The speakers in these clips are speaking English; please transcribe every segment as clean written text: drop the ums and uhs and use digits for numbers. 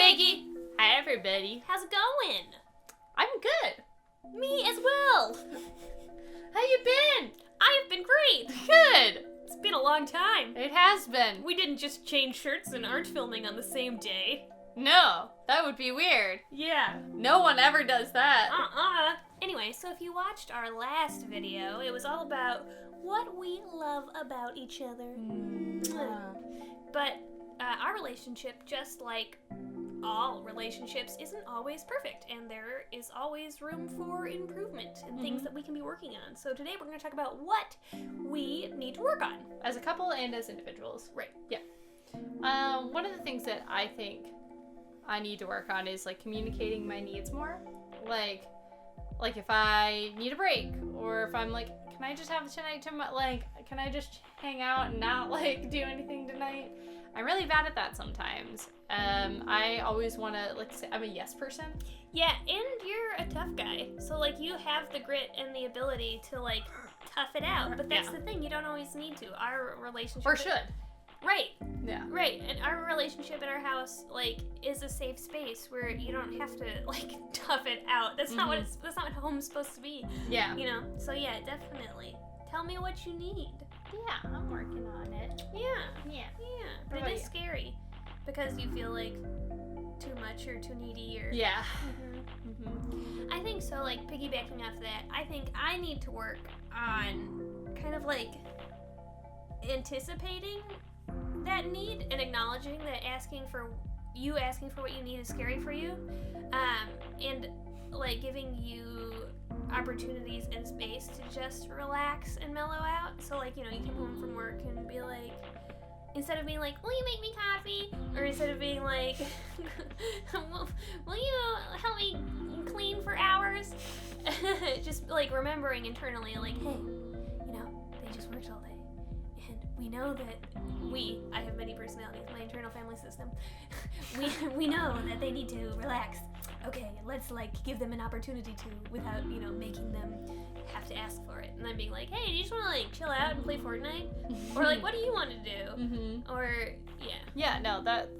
Maggie. Hi, everybody. How's it going? I'm good. Me as well. How you been? I have been great. Good. It's been a long time. It has been. We didn't just change shirts and aren't filming on the same day. No, that would be weird. Yeah. No one ever does that. Anyway, so if you watched our last video, it was all about what we love about each other. But our relationship, just like all relationships, isn't always perfect, and there is always room for improvement and things that we can be working on. So today we're going to talk about what we need to work on. As a couple and as individuals. Right. Yeah. One of the things that I think I need to work on is like communicating my needs more. Like if I need a break, or if I'm like, can I just have tonight can I just hang out and not like do anything tonight? I'm really bad at that sometimes. I always want to say I'm a yes person. Yeah, and you're a tough guy. So like you have the grit and the ability to like tough it out. But that's the thing, you don't always need to. Our relationship should. Right. Yeah. Right. And our relationship in our house is a safe space where you don't have to tough it out. That's not what that's not what home's supposed to be. Yeah. You know. So yeah, definitely. Tell me what you need. Yeah, I'm working on it. Yeah. But it is scary because you feel like too much or too needy or Yeah. I think so, piggybacking off that, I think I need to work on kind of anticipating that need and acknowledging that asking for what you need is scary for you, and giving you opportunities and space to just relax and mellow out. So you come home from work and be like, instead of being like, will you make me coffee? Or instead of being like, will you help me clean for hours? Just remembering internally, hey, they just worked all day. And we know that I have many personalities, my internal family system. We know that they need to relax. Okay, let's give them an opportunity to without, making them have to ask for it. And then being like, hey, do you just want to chill out and play Fortnite? Or what do you want to do? Or Yeah, no, that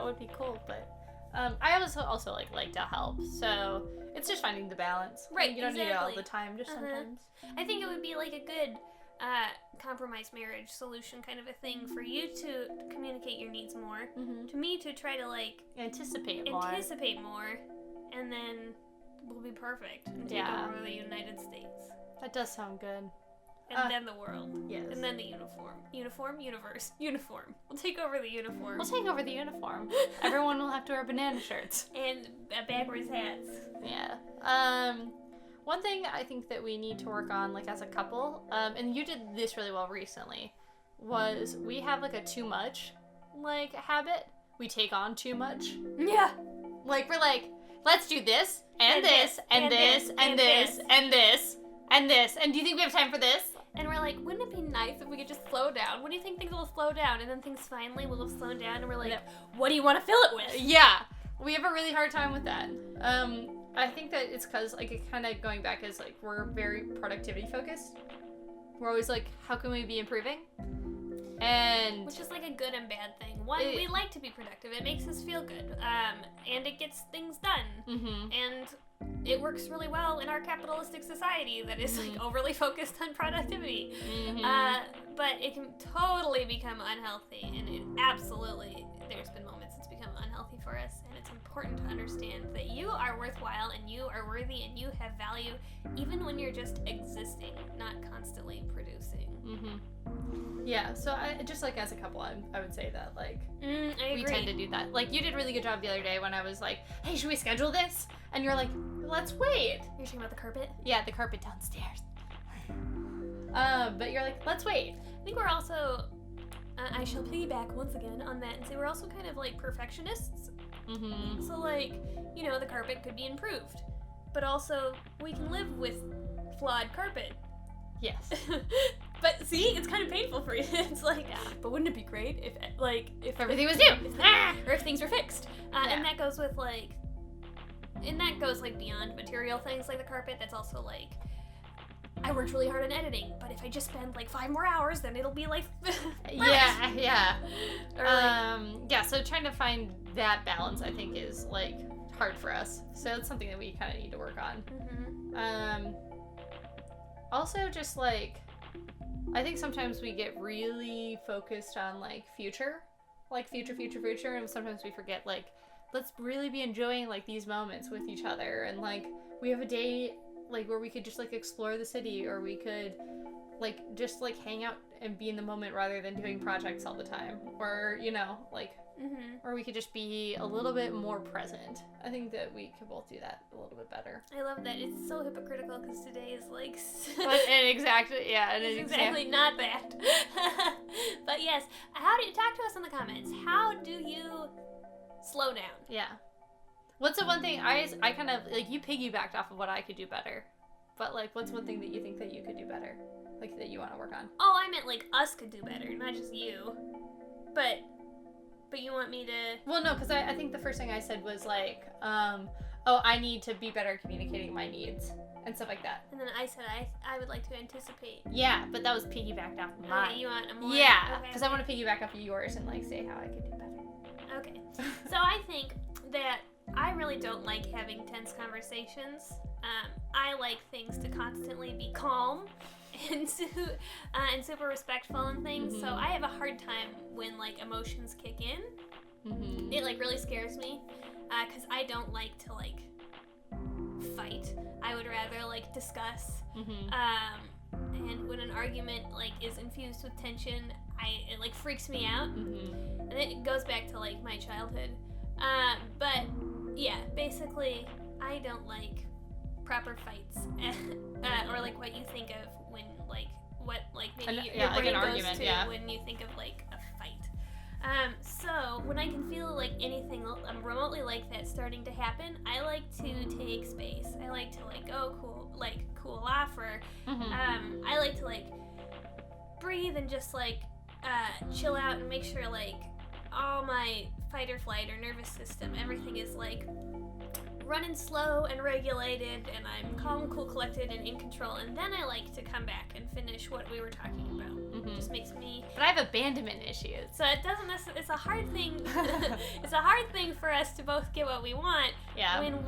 would be cool, but I also like to help. So it's just finding the balance. Right, you don't need it all the time, just sometimes. I think it would be a good compromise marriage solution kind of a thing for you to communicate your needs more, to me to try to anticipate more, and then we'll be perfect and take over the United States. That does sound good. And then the world. Yes. And then the universe. We'll take over the uniform. Everyone will have to wear banana shirts. And backwards hats. Yeah. One thing I think that we need to work on, as a couple, and you did this really well recently, was we have a too much, habit. We take on too much. Yeah. We're let's do this, and this, and this, and this, and this, and this, and do you think we have time for this? And we're wouldn't it be nice if we could just slow down? When do you think things will slow down? And then things finally will have slowed down, and we're what do you want to fill it with? Yeah. We have a really hard time with that. I think that it's because, it kind of going back is, we're very productivity focused. We're always how can we be improving? And which is a good and bad thing. We like to be productive. It makes us feel good. And it gets things done. And it works really well in our capitalistic society that is overly focused on productivity. But it can totally become unhealthy, and there's been moments it's become unhealthy for us, and it's important to understand that you are worthwhile and you are worthy and you have value even when you're just existing, not constantly producing. Yeah, so I just as a couple, I would say that I agree. We tend to do that. You did a really good job the other day when I was hey, should we schedule this? And you're let's wait. You're talking about the carpet? Yeah, the carpet downstairs. But you're let's wait. I think we're also I shall piggyback once again on that and say we're also kind of perfectionists. So the carpet could be improved, but also we can live with flawed carpet. Yes. But see, it's kind of painful for you. It's but wouldn't it be great if everything was new, or if things were fixed? And that goes with beyond material things like the carpet. That's also I worked really hard on editing, but if I just spend like 5 more hours, then it'll be like yeah. Or like, Yeah, so trying to find that balance, I think, is like hard for us. So it's something that we kind of need to work on. Also, just like, I think sometimes we get really focused on like future, and sometimes we forget like, let's really be enjoying like these moments with each other, and like we have a day like where we could just like explore the city, or we could like just like hang out and be in the moment rather than doing projects all the time, or you know, like or we could just be a little bit more present. I think that we could both do that a little bit better. I love that. It's so hypocritical because today is like and exactly not that. But yes, how do you talk to us in the comments? How do you slow down? Yeah. What's the one thing I kind of like, you piggybacked off of what I could do better, but like what's one thing that you think that you could do better, like that you want to work on? Oh, I meant like us could do better, not just you. But you want me to? Well, no, because I think the first thing I said was like, I need to be better at communicating my needs and stuff like that. And then I said I would like to anticipate. Yeah, but that was piggybacked off of mine. Okay, you want a more? Yeah, because I want to piggyback off of yours and like say how I could do better. Okay, so I think that I really don't like having tense conversations. I like things to constantly be calm and super respectful and things. So I have a hard time when like emotions kick in. It like really scares me because I don't like to like fight. I would rather like discuss. And when an argument like is infused with tension, it like freaks me out. And it goes back to like my childhood. But yeah, basically, I don't like proper fights, or like what you think of when like what like maybe your brain like an goes argument, to when you think of like a fight. So when I can feel like anything remotely like that starting to happen, I like to take space. I like to like cool off, or I like to like breathe and just like chill out and make sure like all my fight or flight or nervous system, everything is like running slow and regulated, and I'm calm, cool, collected, and in control. And then I like to come back and finish what we were talking about. It just makes me. But I have abandonment issues, so it doesn't necessarily. It's a hard thing. It's a hard thing for us to both get what we want. Yeah. When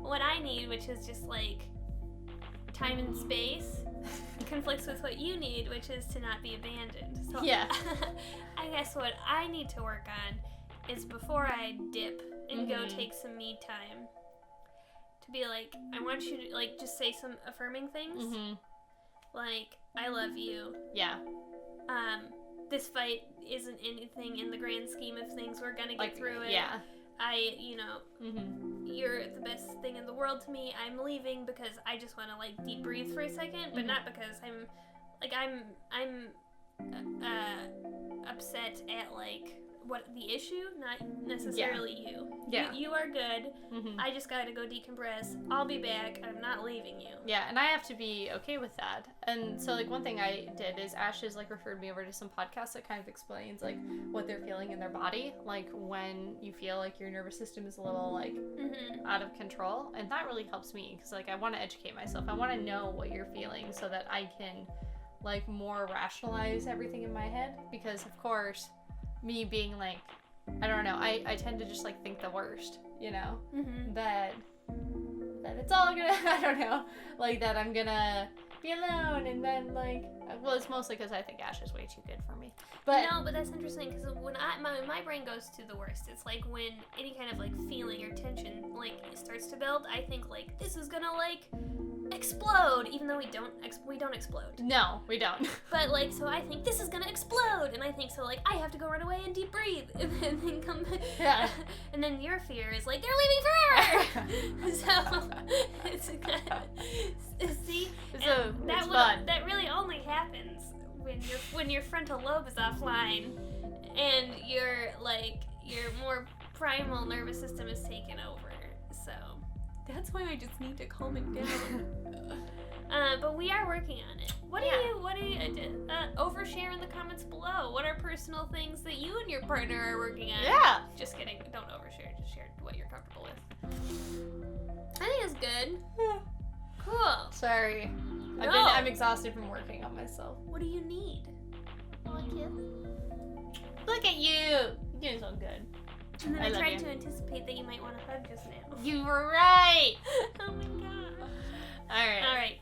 what I need, which is just like time and space, conflicts with what you need, which is to not be abandoned. So yeah. I guess what I need to work on is before I dip and go take some me time, to be like, I want you to like just say some affirming things. Like, I love you. Yeah. This fight isn't anything in the grand scheme of things. We're gonna get through it. Yeah. You're the best thing in the world to me. I'm leaving because I just want to like deep breathe for a second, but not because I'm upset at like what the issue, not necessarily you. Yeah. You are good. I just gotta go decompress. I'll be back. I'm not leaving you. Yeah, and I have to be okay with that. And so like one thing I did is Ash has like referred me over to some podcasts that kind of explains like what they're feeling in their body, like when you feel like your nervous system is a little like out of control, and that really helps me because like I want to educate myself. I want to know what you're feeling so that I can like more rationalize everything in my head, because of course me being like, I don't know, I tend to just like think the worst, you know, that it's all gonna, I don't know, like that I'm gonna be alone, and then like, well, it's mostly because I think Ash is way too good for me. But no, but that's interesting because when my brain goes to the worst, it's like when any kind of like feeling or tension like starts to build, I think like this is gonna like explode, even though we don't explode. No, we don't. But like, so I think this is gonna explode, and I think so like I have to go run away and deep breathe, and then come back. Yeah. And then your fear is like they're leaving forever. So it's see, it's fun. That really only happens when your frontal lobe is offline, and your more primal nervous system is taken over. So that's why I just need to calm it down. But we are working on it. What do you overshare in the comments below? What are personal things that you and your partner are working on? Yeah. Just kidding. Don't overshare. Just share what you're comfortable with. I think it's good. Cool. Sorry. No. I'm exhausted from working on myself. What do you need? Look at you! You're doing so good. And then I I love tried you. to anticipate that you might want to hug just now. You were right! Oh my god. Alright. Alright.